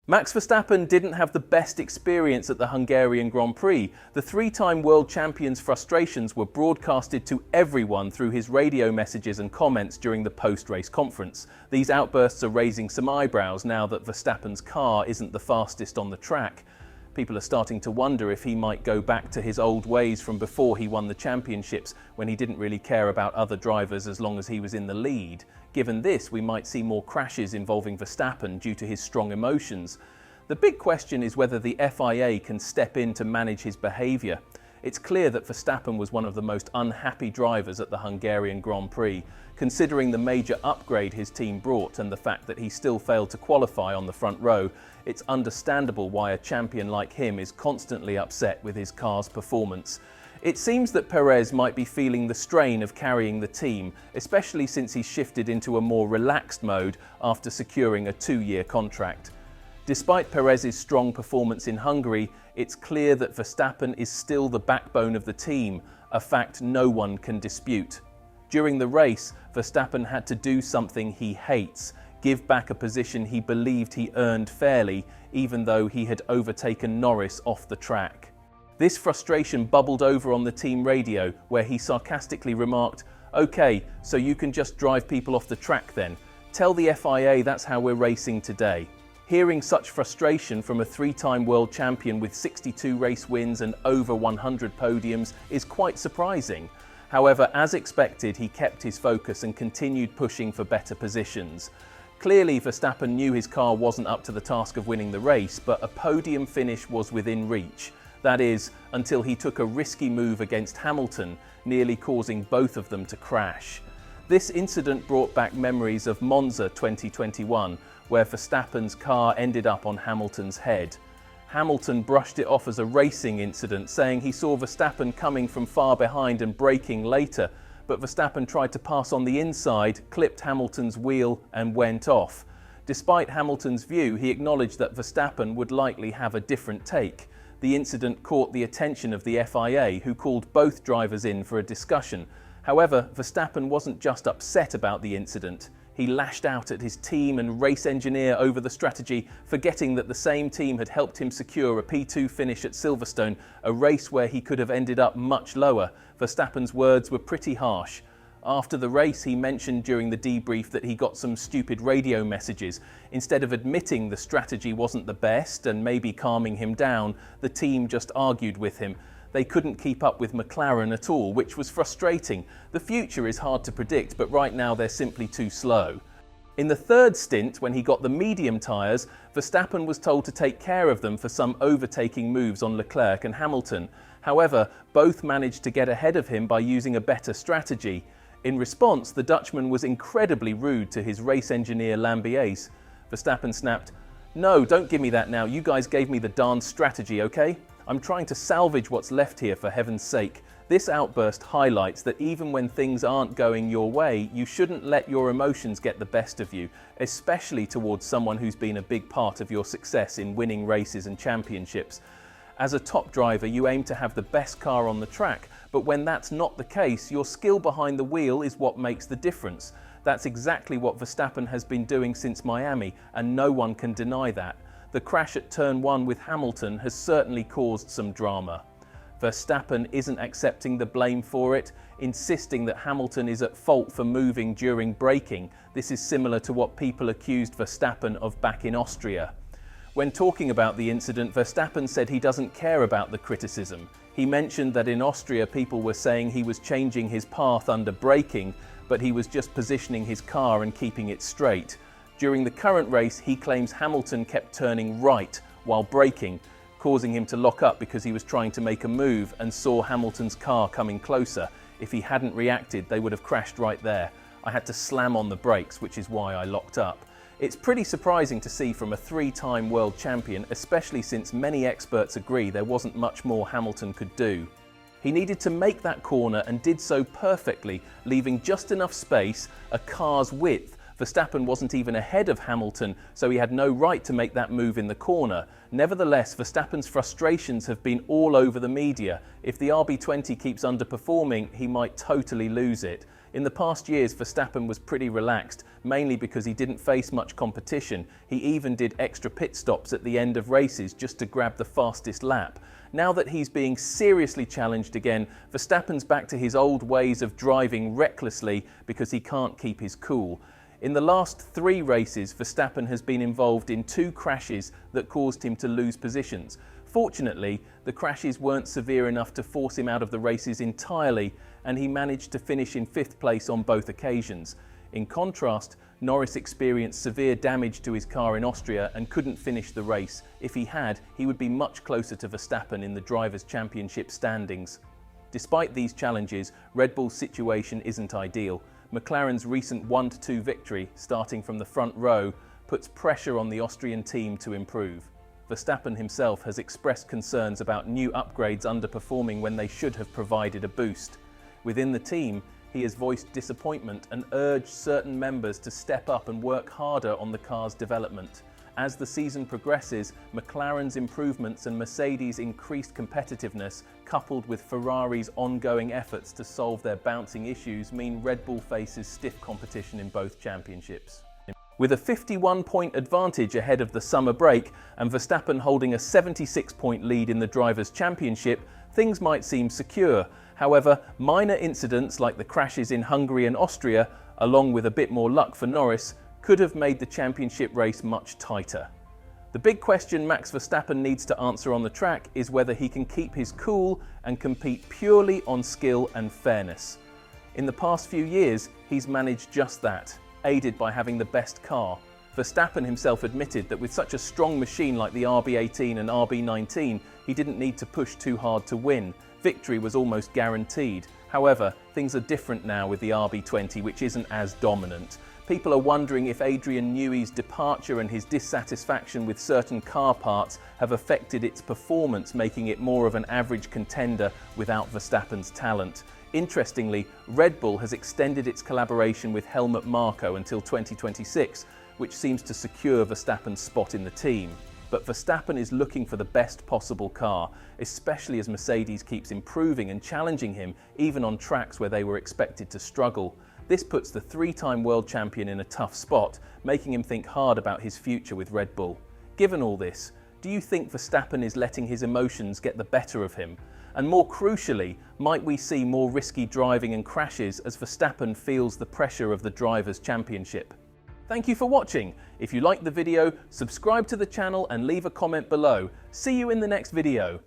Max Verstappen didn't have the best experience at the Hungarian Grand Prix. The three-time world champion's frustrations were broadcasted to everyone through his radio messages and comments during the post-race conference. These outbursts are raising some eyebrows now that Verstappen's car isn't the fastest on the track. People are starting to wonder if he might go back to his old ways from before he won the championships, when he didn't really care about other drivers as long as he was in the lead. Given this, we might see more crashes involving Verstappen due to his strong emotions. The big question is whether the FIA can step in to manage his behaviour. It's clear that Verstappen was one of the most unhappy drivers at the Hungarian Grand Prix, considering the major upgrade his team brought and the fact that he still failed to qualify on the front row. It's understandable why a champion like him is constantly upset with his car's performance. It seems that Perez might be feeling the strain of carrying the team, especially since he shifted into a more relaxed mode after securing a 2-year contract. Despite Perez's strong performance in Hungary, it's clear that Verstappen is still the backbone of the team, a fact no one can dispute. During the race, Verstappen had to do something he hates, give back a position he believed he earned fairly, even though he had overtaken Norris off the track. This frustration bubbled over on the team radio, where he sarcastically remarked, "Okay, so you can just drive people off the track then. Tell the FIA that's how we're racing today." Hearing such frustration from a 3-time world champion with 62 race wins and over 100 podiums is quite surprising. However, as expected, he kept his focus and continued pushing for better positions. Clearly, Verstappen knew his car wasn't up to the task of winning the race, but a podium finish was within reach. That is, until he took a risky move against Hamilton, nearly causing both of them to crash. This incident brought back memories of Monza 2021, where Verstappen's car ended up on Hamilton's head. Hamilton brushed it off as a racing incident, saying he saw Verstappen coming from far behind and braking later, but Verstappen tried to pass on the inside, clipped Hamilton's wheel and went off. Despite Hamilton's view, he acknowledged that Verstappen would likely have a different take. The incident caught the attention of the FIA, who called both drivers in for a discussion. However, Verstappen wasn't just upset about the incident. He lashed out at his team and race engineer over the strategy, forgetting that the same team had helped him secure a P2 finish at Silverstone, a race where he could have ended up much lower. Verstappen's words were pretty harsh. After the race, he mentioned during the debrief that he got some stupid radio messages. Instead of admitting the strategy wasn't the best and maybe calming him down, the team just argued with him. They couldn't keep up with McLaren at all, which was frustrating. The future is hard to predict, but right now they're simply too slow. In the third stint, when he got the medium tyres, Verstappen was told to take care of them for some overtaking moves on Leclerc and Hamilton. However, both managed to get ahead of him by using a better strategy. In response, the Dutchman was incredibly rude to his race engineer Lambiase. Verstappen snapped, "No, don't give me that now. You guys gave me the darn strategy, okay? I'm trying to salvage what's left here, for heaven's sake." This outburst highlights that even when things aren't going your way, you shouldn't let your emotions get the best of you, especially towards someone who's been a big part of your success in winning races and championships. As a top driver, you aim to have the best car on the track, but when that's not the case, your skill behind the wheel is what makes the difference. That's exactly what Verstappen has been doing since Miami, and no one can deny that. The crash at Turn 1 with Hamilton has certainly caused some drama. Verstappen isn't accepting the blame for it, insisting that Hamilton is at fault for moving during braking. This is similar to what people accused Verstappen of back in Austria. When talking about the incident, Verstappen said he doesn't care about the criticism. He mentioned that in Austria people were saying he was changing his path under braking, but he was just positioning his car and keeping it straight. During the current race, he claims Hamilton kept turning right while braking, causing him to lock up because he was trying to make a move and saw Hamilton's car coming closer. If he hadn't reacted, they would have crashed right there. I had to slam on the brakes, which is why I locked up. It's pretty surprising to see from a 3-time world champion, especially since many experts agree there wasn't much more Hamilton could do. He needed to make that corner and did so perfectly, leaving just enough space, a car's width. Verstappen wasn't even ahead of Hamilton, so he had no right to make that move in the corner. Nevertheless, Verstappen's frustrations have been all over the media. If the RB20 keeps underperforming, he might totally lose it. In the past years, Verstappen was pretty relaxed, mainly because he didn't face much competition. He even did extra pit stops at the end of races just to grab the fastest lap. Now that he's being seriously challenged again, Verstappen's back to his old ways of driving recklessly because he can't keep his cool. In the last 3 races, Verstappen has been involved in 2 crashes that caused him to lose positions. Fortunately, the crashes weren't severe enough to force him out of the races entirely, and he managed to finish in 5th place on both occasions. In contrast, Norris experienced severe damage to his car in Austria and couldn't finish the race. If he had, he would be much closer to Verstappen in the Drivers' Championship standings. Despite these challenges, Red Bull's situation isn't ideal. McLaren's recent 1-2 victory, starting from the front row, puts pressure on the Austrian team to improve. Verstappen himself has expressed concerns about new upgrades underperforming when they should have provided a boost. Within the team, he has voiced disappointment and urged certain members to step up and work harder on the car's development. As the season progresses, McLaren's improvements and Mercedes' increased competitiveness, coupled with Ferrari's ongoing efforts to solve their bouncing issues, mean Red Bull faces stiff competition in both championships. With a 51-point advantage ahead of the summer break and Verstappen holding a 76-point lead in the Drivers' Championship, things might seem secure. However, minor incidents like the crashes in Hungary and Austria, along with a bit more luck for Norris, could have made the championship race much tighter. The big question Max Verstappen needs to answer on the track is whether he can keep his cool and compete purely on skill and fairness. In the past few years, he's managed just that, aided by having the best car. Verstappen himself admitted that with such a strong machine like the RB18 and RB19, he didn't need to push too hard to win. Victory was almost guaranteed. However, things are different now with the RB20, which isn't as dominant. People are wondering if Adrian Newey's departure and his dissatisfaction with certain car parts have affected its performance, making it more of an average contender without Verstappen's talent. Interestingly, Red Bull has extended its collaboration with Helmut Marko until 2026, which seems to secure Verstappen's spot in the team. But Verstappen is looking for the best possible car, especially as Mercedes keeps improving and challenging him, even on tracks where they were expected to struggle. This puts the 3-time world champion in a tough spot, making him think hard about his future with Red Bull. Given all this, do you think Verstappen is letting his emotions get the better of him? And more crucially, might we see more risky driving and crashes as Verstappen feels the pressure of the Drivers' Championship? Thank you for watching. If you liked the video, subscribe to the channel and leave a comment below. See you in the next video.